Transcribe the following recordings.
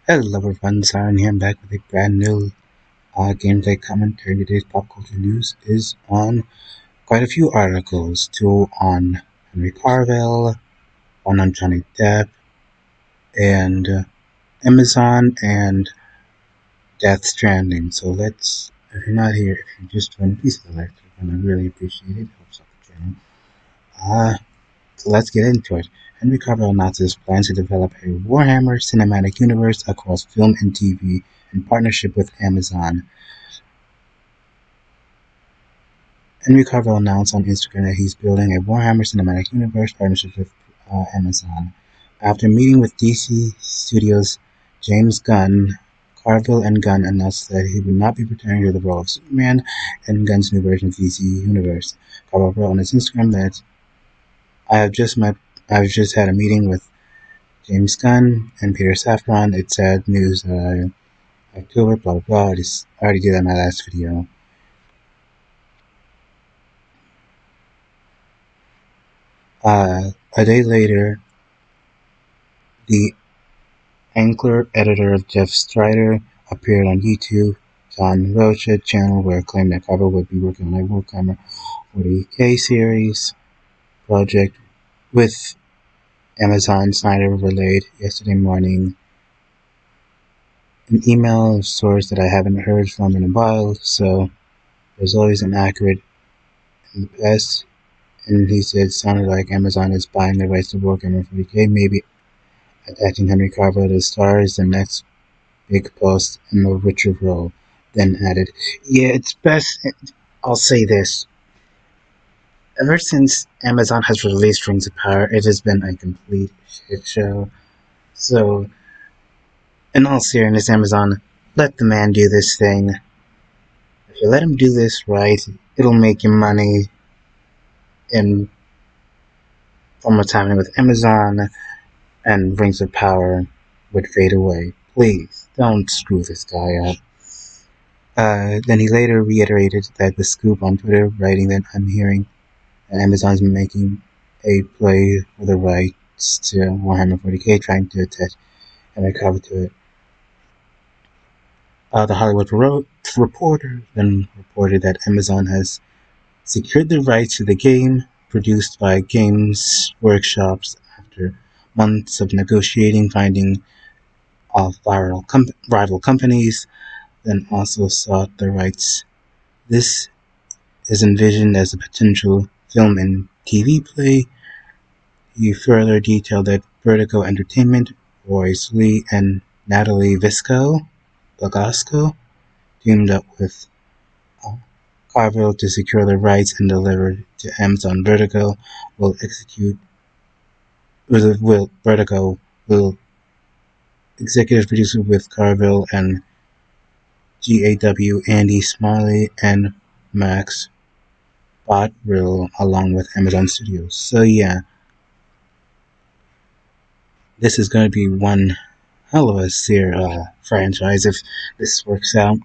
Hello everyone, Siren here. I'm back with a brand new gameplay commentary. Today's pop culture news is on quite a few articles. Two on Henry Carvill, one on Johnny Depp, and Amazon, and Death Stranding. So if you're not here, if you just joined, please select. And I really appreciate it. Helps out the channel. Uh, so let's get into it. Henry Cavill announces plans to develop a Warhammer cinematic universe across film and TV in partnership with Amazon. Henry Cavill announced on Instagram that he's building a Warhammer Cinematic Universe partnership with Amazon. After meeting with DC Studios' James Gunn, Carvill and Gunn announced that he would not be returning to the role of Superman in Gunn's new version of DC Universe. Carvill wrote on his Instagram that I've just had a meeting with James Gunn and Peter Safran. It's sad news. October, blah blah blah. I already did that in my last video. A day later, the Anchor editor of Jeff Strider appeared on YouTube John Rocha channel where it claimed that Carvill would be working on a Warhammer 40K series project with Amazon. Snyder relayed yesterday morning an email source that I haven't heard from in a while, so there's always an accurate in the past. And he said it sounded like Amazon is buying the rights to Warhammer 40K, maybe attaching Henry Cavill to the stars, the next big post in the Richard role. Then added, yeah, it's best. I'll say this. Ever since Amazon has released Rings of Power, it has been a complete shit show. So, in all seriousness, Amazon, let the man do this thing. If you let him do this right, it'll make you money. And from what's happening with Amazon and Rings of Power would fade away. Please, don't screw this guy up. Then he later reiterated that the scoop on Twitter, writing that I'm hearing that Amazon's making a play for the rights to Warhammer 40K, trying to attach Henry Cavill to it. The Hollywood Reporter then reported that Amazon has secured the rights to the game, produced by Games Workshops after months of negotiating, finding off rival companies, then also sought the rights. This is envisioned as a potential film and TV play. He further detailed that Vertigo Entertainment, Royce Lee, and Natalie Bagasco teamed up with Carvill to secure the rights and deliver to Amazon. Vertigo will executive produce with Carvill and GAW Andy Smiley and Max Bottrill along with Amazon Studios. So yeah, this is going to be one hell of a franchise if this works out.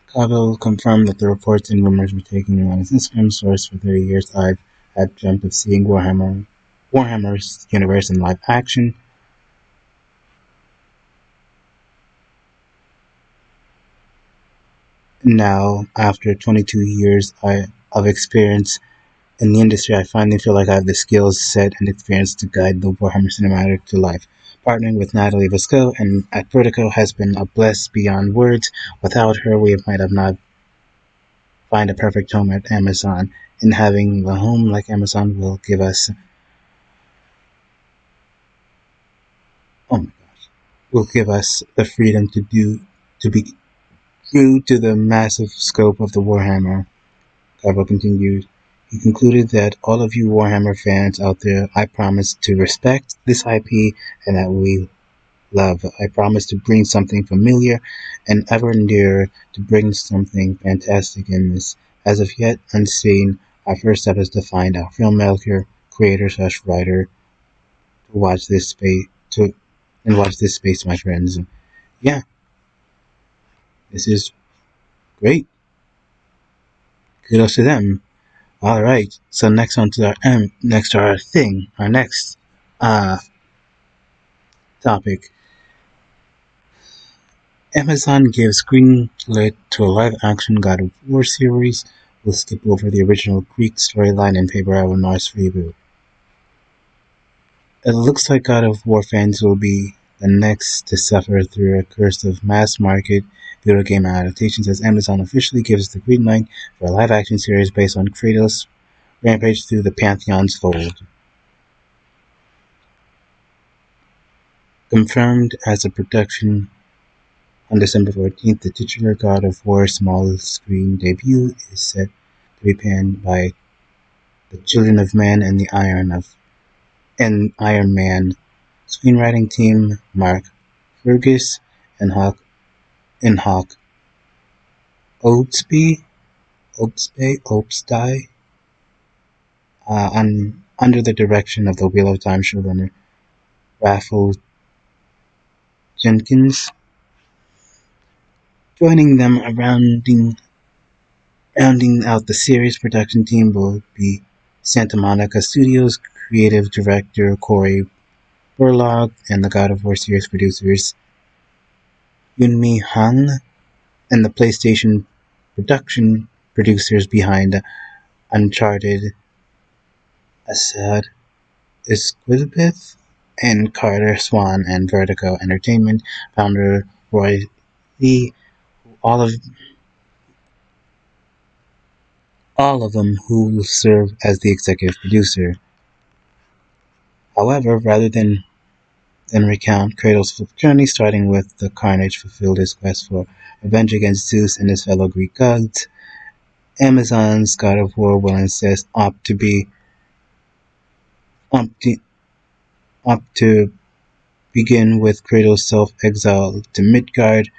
Carvill confirmed that the reports and rumors were taking on his Instagram source. For 30 years, I've had dreamt of seeing Warhammer's universe in live action. Now, after 22 years of experience in the industry, I finally feel like I have the skills, set, and experience to guide the Warhammer cinematic to life. Partnering with Natalie Vasco and at Vertigo has been a bliss beyond words. Without her, we might have not find a perfect home at Amazon. And having a home like Amazon will give us, the freedom to be true to the massive scope of the Warhammer. Carvill continued. He concluded that all of you Warhammer fans out there, I promise to respect this IP and that we love. I promise to bring something familiar and ever endear, to bring something fantastic in this. As of yet unseen, our first step is to find a filmmaker, creator/writer to watch this space, my friends. Yeah, this is great. Kudos to them. All right. So next to our next Uh, Topic: Amazon gives greenlit to a live-action God of War series. Will skip over the original Greek storyline in favor of a Norse reboot. It looks like God of War fans will be the next to suffer through a curse of mass-market video game adaptations as Amazon officially gives the green light for a live-action series based on Kratos' rampage through the Pantheon's fold. Confirmed as a production on December 14th, the titular God of War small-screen debut is set to be panned by the Children of Man and the Iron Man screenwriting team Mark Fergus and Hawk Oatsby, under the direction of the Wheel of Time showrunner Raphael Jenkins. Joining them, rounding out the series production team will be Santa Monica Studios creative director Corey Burlock and the God of War series producers Yunmi Han and the PlayStation production producers behind Uncharted, Asad Isquizbith, and Carter Swan and Vertigo Entertainment founder Roy Lee, all of all of them who will serve as the executive producer. However, rather than recount Kratos' journey, starting with the carnage fulfilled his quest for revenge against Zeus and his fellow Greek gods, Amazon's God of War will instead opt, opt to begin with Kratos' self-exile to Midgard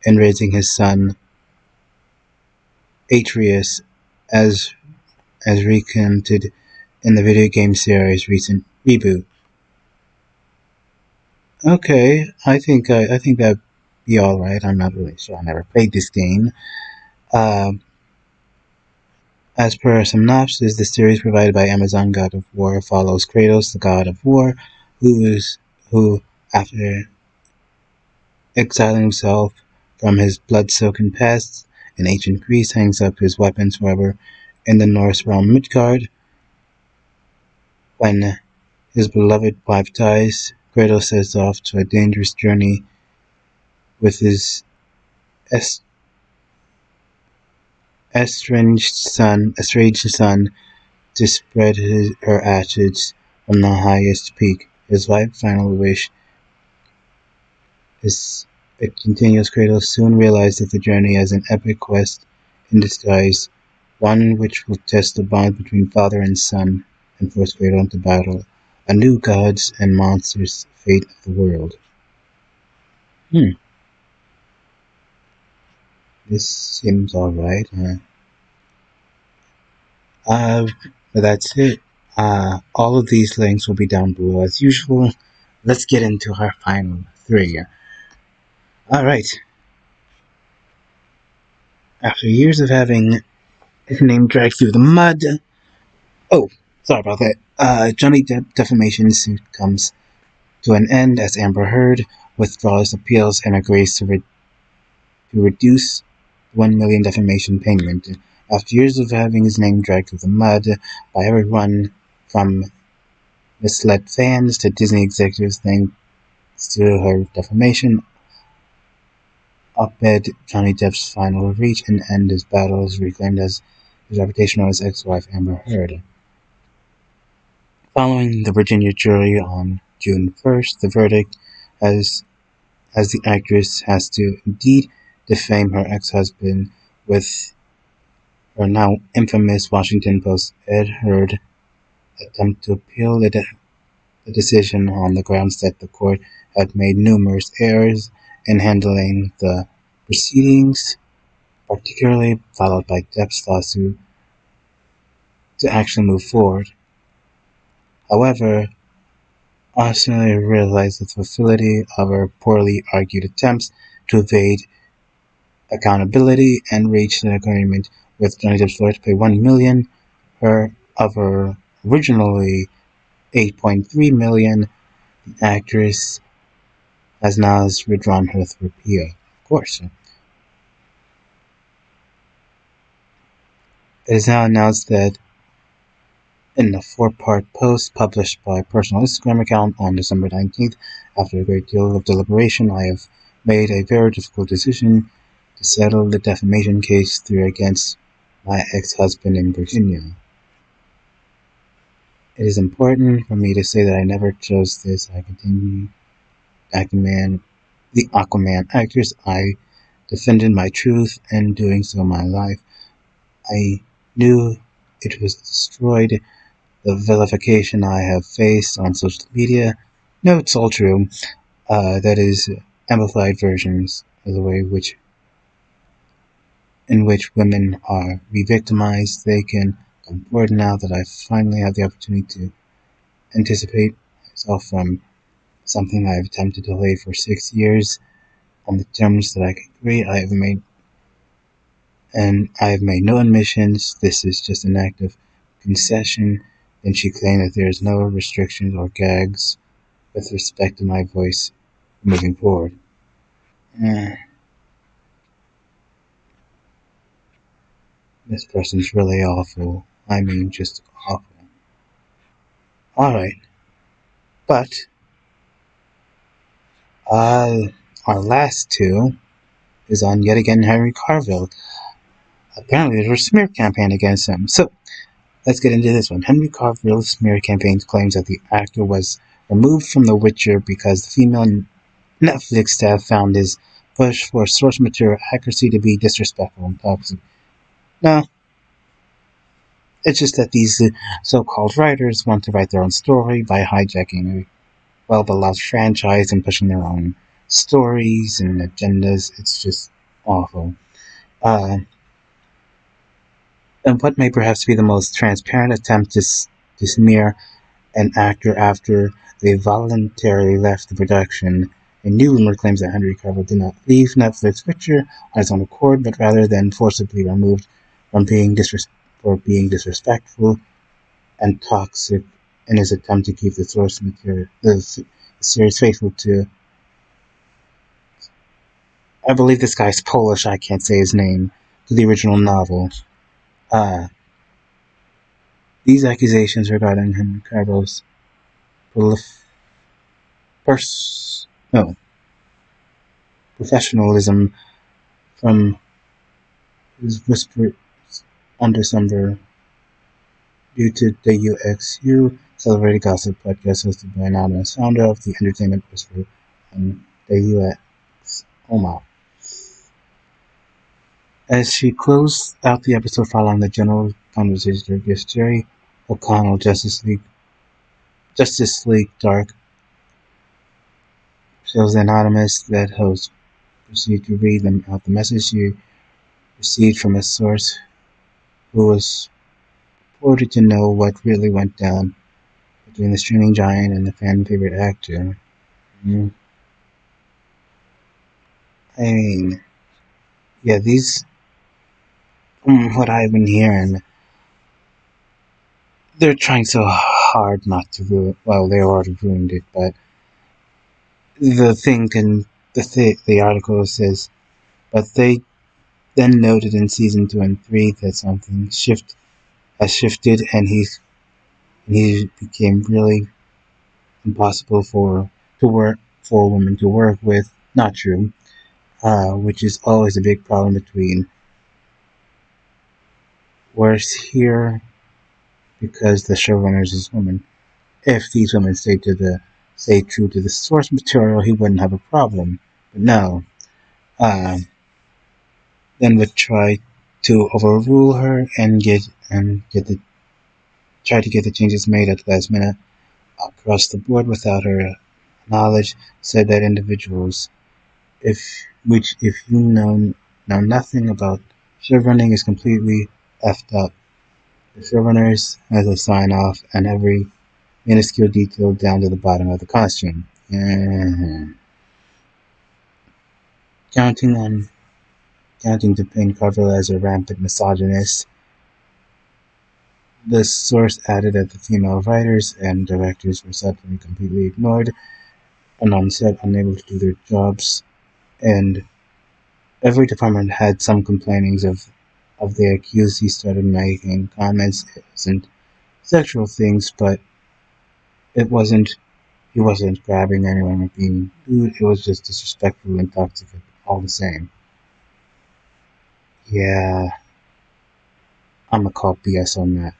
and raising his son Atreus as recounted in the video game series' recent reboot. Okay, I think that'd be all right. I'm not really sure. I never played this game. Um, as per a synopsis, the series provided by Amazon God of War follows Kratos, the God of War, who, after exiling himself from his blood-soaked past in ancient Greece, hangs up his weapons forever in the Norse realm Midgard. When his beloved wife dies, Kratos sets off to a dangerous journey with his estranged son to spread her ashes from the highest peak. His wife's final wish is it continues. Kratos soon realized that the journey is an epic quest in disguise, one which will test the bond between father and son and force Kratos into battle a new gods and monsters fate of the world. Hmm, this seems alright. Uh, but that's it. All of these links will be down below as usual. Let's get into our final three. Alright, after years of having his name dragged through the mud. Oh, sorry about that. Johnny Depp defamation suit comes to an end as Amber Heard withdraws appeals and agrees to reduce $1 million defamation payment. After years of having his name dragged through the mud by everyone from misled fans to Disney executives thanks to her defamation op-ed, Johnny Depp's final reach and end his battles reclaimed as his reputation of his ex-wife Amber Heard. Following the Virginia jury on June 1st, the verdict as the actress has to indeed defame her ex-husband, with her now infamous Washington Post Ed Heard attempt to appeal the decision on the grounds that the court had made numerous errors in handling the proceedings, particularly followed by Depp's lawsuit to actually move forward. However, Arsenal realized the futility of her poorly argued attempts to evade accountability and reached an agreement with Johnny Depp's lawyer to pay $1 million of her originally 8.3 million. The actress has now withdrawn her appeal. Of course, it is now announced that in a four-part post published by a personal Instagram account on December 19th, after a great deal of deliberation, I have made a very difficult decision to settle the defamation case through against my ex-husband in Virginia. It is important for me to say that I never chose this. I continue Aquaman, the Aquaman actress. I defended my truth, and doing so my life. I knew it was destroyed. The vilification I have faced on social media. No, it's all true. That is amplified versions of the way in which women are re-victimized. They can come forward now that I finally have the opportunity to anticipate myself from something I have attempted to delay for 6 years on the terms that I can agree. I have made no admissions. This is just an act of concession. Then she claimed that there is no restrictions or gags with respect to my voice moving forward. Eh, this person's really awful. I mean, just awful. Alright, but uh, our last two is on yet again Henry Carvill. Apparently, there was a smear campaign against him. So, let's get into this one. Henry Cavill's smear campaign claims that the actor was removed from The Witcher because the female Netflix staff found his push for source material accuracy to be disrespectful and toxic. No, it's just that these so-called writers want to write their own story by hijacking a well-beloved franchise and pushing their own stories and agendas. It's just awful. Uh, and what may perhaps be the most transparent attempt to smear an actor after they voluntarily left the production. A new rumor claims that Henry Cavill did not leave Netflix Witcher on his own accord, but rather than forcibly removed from for being disrespectful and toxic in his attempt to keep the source material, the series faithful to. I believe this guy's Polish. I can't say his name. To the original novel. Uh, these accusations regarding Henry Cavill's pers- no, professionalism from his whispered on December due to the UXU celebrated gossip podcast hosted by anonymous founder of the Entertainment Whisperer and the UX Oma. As she closed out the episode following the general conversation, her guest Jerry O'Connell, Justice League Dark, shows the anonymous that host proceed to read them out the message she received from a source who was reported to know what really went down between the streaming giant and the fan favorite actor. Mm. I mean, yeah, these, from what I've been hearing, they're trying so hard not to ruin. Well, they already ruined it, but the thing can the article says, but they then noted in season 2 and 3 that something has shifted, and he became really impossible to work for a woman to work with. Not true. Which is always a big problem between worse here because the showrunners is women. If these women stay true to the source material, he wouldn't have a problem. But no, uh, then would try to overrule her and try to get the changes made at the last minute across the board without her knowledge. Said that individuals, if you know nothing about showrunning, is completely effed up. The showrunners has a sign off and every minuscule detail down to the bottom of the costume. Counting on counting to paint Carvill as a rampant misogynist. The source added that the female writers and directors were suddenly completely ignored and on set unable to do their jobs, and every department had some complainings of the accused. He started making comments. It wasn't sexual things, but it wasn't he wasn't grabbing anyone or being rude. It was just disrespectful and toxic all the same. Yeah, I'ma call BS on that.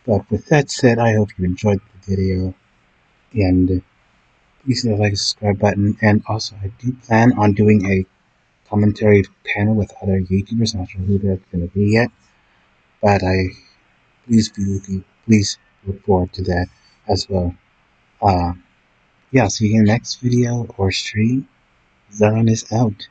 But with that said, I hope you enjoyed the video, and please hit the like and subscribe button. And also, I do plan on doing a commentary panel with other YouTubers. I'm not sure who that's going to be yet, but please look forward to that as well. Yeah, I'll see you in the next video or stream. Zion is out.